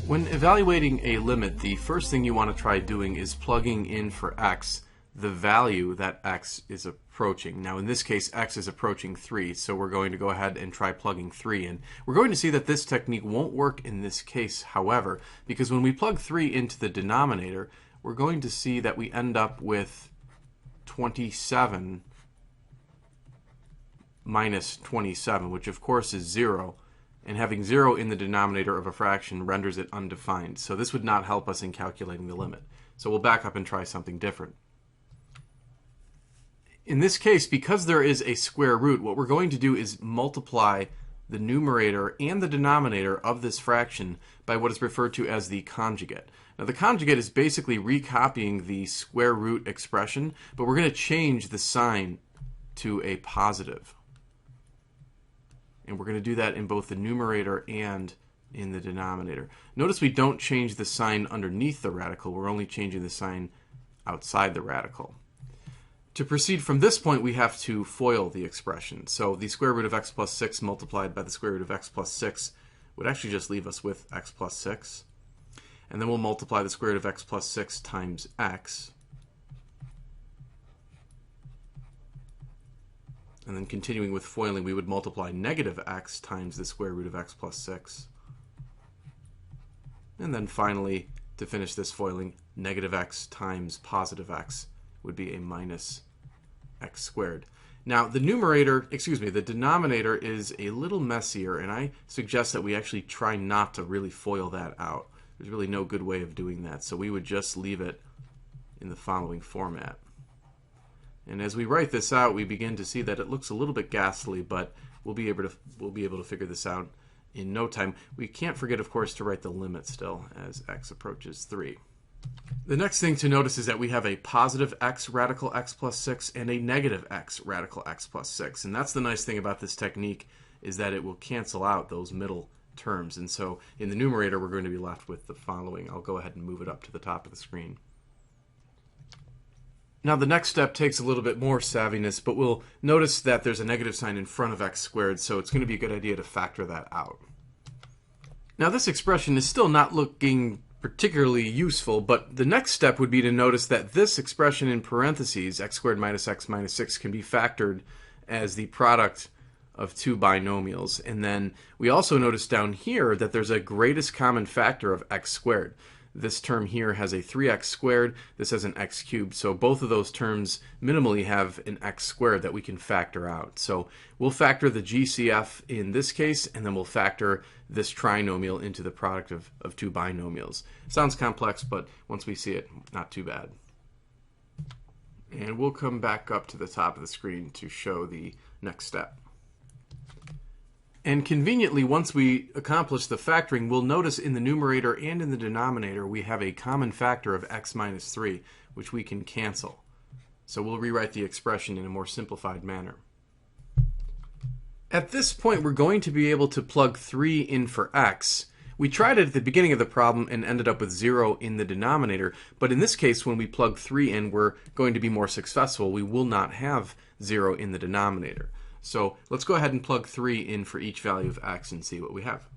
When evaluating a limit, the first thing you want to try doing is plugging in for x the value that x is approaching. Now in this case x is approaching 3, so we're going to go ahead and try plugging 3 in. We're going to see that this technique won't work in this case, however, because when we plug 3 into the denominator, we're going to see that we end up with 27 minus 27, which of course is 0. And having 0 in the denominator of a fraction renders it undefined. So this would not help us in calculating the limit. So we'll back up and try something different. In this case, because there is a square root, what we're going to do is multiply the numerator and the denominator of this fraction by what is referred to as the conjugate. Now the conjugate is basically recopying the square root expression, but we're going to change the sign to a positive. And we're going to do that in both the numerator and in the denominator. Notice we don't change the sign underneath the radical. We're only changing the sign outside the radical. To proceed from this point, we have to FOIL the expression. So the square root of x plus 6 multiplied by the square root of x plus 6 would actually just leave us with x plus 6. And then we'll multiply the square root of x plus 6 times x. And then continuing with FOILing, we would multiply negative x times the square root of x plus 6. And then finally, to finish this FOILing, negative x times positive x would be a minus x squared. Now the denominator is a little messier, and I suggest that we actually try not to really FOIL that out. There's really no good way of doing that, so we would just leave it in the following format. And as we write this out, we begin to see that it looks a little bit ghastly, but we'll be able to figure this out in no time. We can't forget, of course, to write the limit still as x approaches 3. The next thing to notice is that we have a positive x radical x plus 6 and a negative x radical x plus 6. And that's the nice thing about this technique, is that it will cancel out those middle terms. And so in the numerator, we're going to be left with the following. I'll go ahead and move it up to the top of the screen. Now the next step takes a little bit more savviness, but we'll notice that there's a negative sign in front of x squared, so it's going to be a good idea to factor that out. Now this expression is still not looking particularly useful, but the next step would be to notice that this expression in parentheses, x squared minus x minus 6, can be factored as the product of two binomials. And then we also notice down here that there's a greatest common factor of x squared. This term here has a 3x squared, this has an x cubed, so both of those terms minimally have an x squared that we can factor out. So we'll factor the GCF in this case, and then we'll factor this trinomial into the product of two binomials. Sounds complex, but once we see it, not too bad. And we'll come back up to the top of the screen to show the next step. And conveniently, once we accomplish the factoring, we'll notice in the numerator and in the denominator we have a common factor of x minus 3, which we can cancel. So we'll rewrite the expression in a more simplified manner. At this point, we're going to be able to plug 3 in for x. We tried it at the beginning of the problem and ended up with 0 in the denominator, but in this case, when we plug 3 in, we're going to be more successful. We will not have 0 in the denominator. So let's go ahead and plug 3 in for each value of x and see what we have.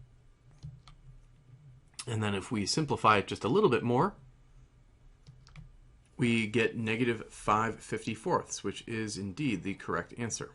And then if we simplify it just a little bit more, we get negative 5/54, which is indeed the correct answer.